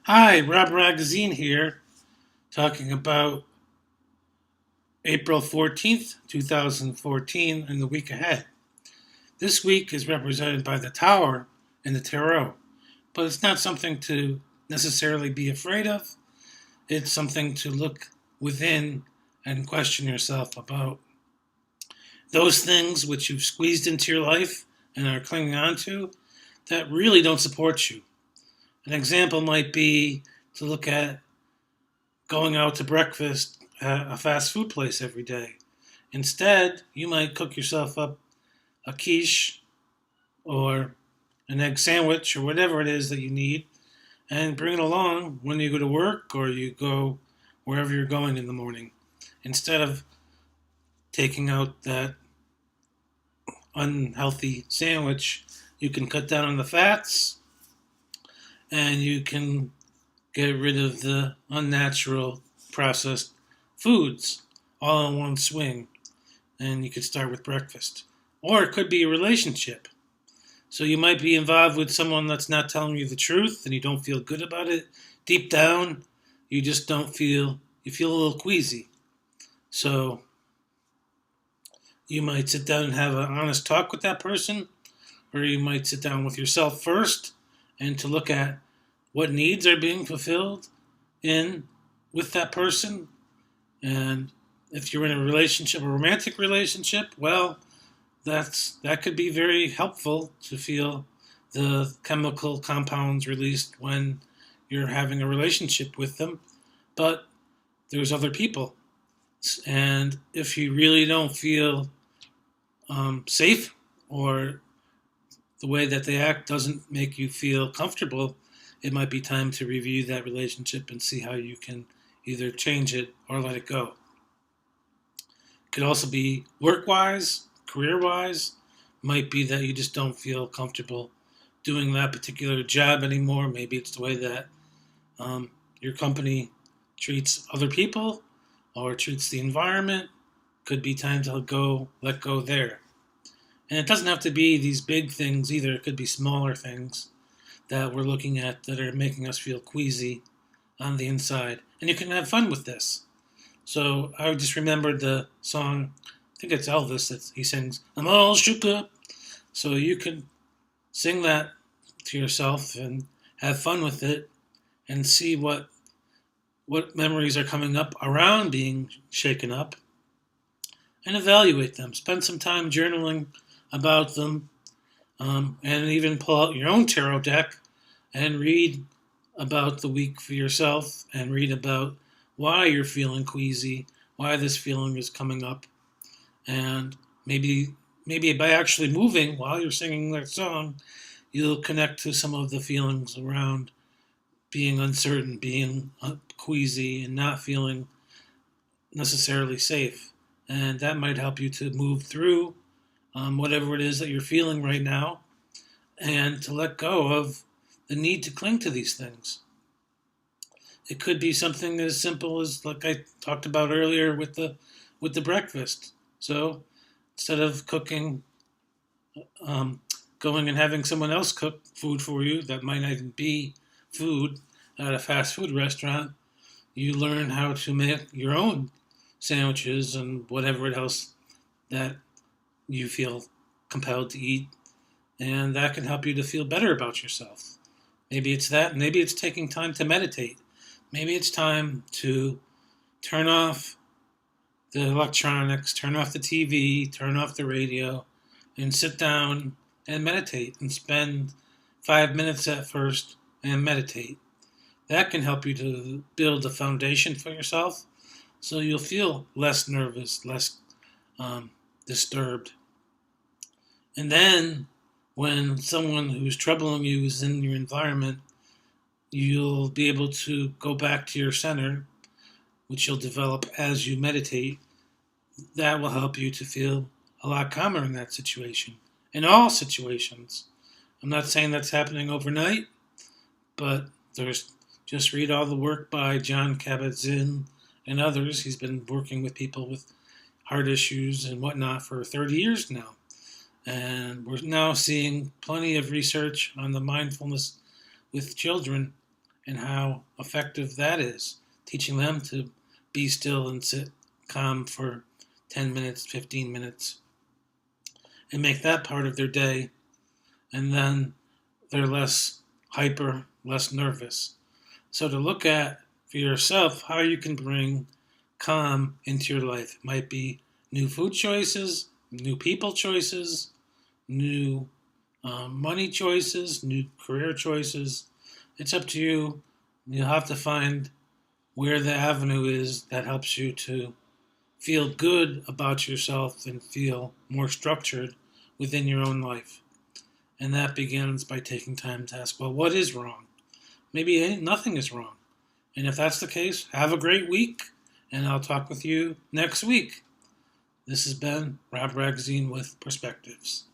Hi, Rob Magazine here, talking about April 14th, 2014, and the week ahead. This week is represented by the Tower and the Tarot, but it's not something to necessarily be afraid of. It's something to look within and question yourself about those things which you've squeezed into your life and are clinging on to that really don't support you. An example might be to look at going out to breakfast at a fast food place every day. Instead, you might cook yourself up a quiche or an egg sandwich or whatever it is that you need and bring it along when you go to work or you go wherever you're going in the morning. Instead of taking out that unhealthy sandwich, you can cut down on the fats and you can get rid of the unnatural processed foods all in one swing. And you could start with breakfast. Or it could be a relationship. So you might be involved with someone that's not telling you the truth and you don't feel good about it. Deep down, you just don't feel, you feel a little queasy. So you might sit down and have an honest talk with that person, or you might sit down with yourself first and to look at what needs are being fulfilled in with that person. And if you're in a relationship, a romantic relationship, well, that could be very helpful to feel the chemical compounds released when you're having a relationship with them. But there's other people, and if you really don't feel safe or the way that they act doesn't make you feel comfortable, it might be time to review that relationship and see how you can either change it or let it go. It could also be work wise, career wise. Might be that you just don't feel comfortable doing that particular job anymore. Maybe it's the way that your company treats other people or treats the environment. Could be time to let go there. And it doesn't have to be these big things either. It could be smaller things that we're looking at that are making us feel queasy on the inside. And you can have fun with this. So I just remembered the song, I think it's Elvis that he sings, I'm all shook up. So you can sing that to yourself and have fun with it and see what memories are coming up around being shaken up and evaluate them. Spend some time journaling about them, and even pull out your own tarot deck and read about the week for yourself and read about why you're feeling queasy, why this feeling is coming up, and maybe by actually moving while you're singing that song, you'll connect to some of the feelings around being uncertain, being queasy, and not feeling necessarily safe. And that might help you to move through whatever it is that you're feeling right now and to let go of the need to cling to these things. It could be something as simple as, like I talked about earlier with the breakfast. So instead of cooking, going and having someone else cook food for you that might not even be food at a fast food restaurant, you learn how to make your own sandwiches and whatever else that you feel compelled to eat, and that can help you to feel better about yourself. Maybe it's that, maybe it's taking time to meditate. Maybe it's time to turn off the electronics, turn off the TV, turn off the radio, and sit down and meditate and spend 5 minutes at first and meditate. That can help you to build a foundation for yourself so you'll feel less nervous, less disturbed. And then when someone who's troubling you is in your environment, you'll be able to go back to your center, which you'll develop as you meditate. That will help you to feel a lot calmer in that situation, in all situations. I'm not saying that's happening overnight, but there's just read all the work by John Kabat-Zinn and others. He's been working with people with heart issues and whatnot for 30 years now. And we're now seeing plenty of research on the mindfulness with children and how effective that is, teaching them to be still and sit calm for 10 minutes, 15 minutes, and make that part of their day, and then they're less hyper, less nervous. So to look at for yourself how you can bring calm into your life. It might be new food choices, new people choices, new money choices, new career choices. It's up to you. You'll have to find where the avenue is that helps you to feel good about yourself and feel more structured within your own life. And that begins by taking time to ask, well, what is wrong? Maybe nothing is wrong. And if that's the case, have a great week, and I'll talk with you next week. This has been Rob Ragazine with Perspectives.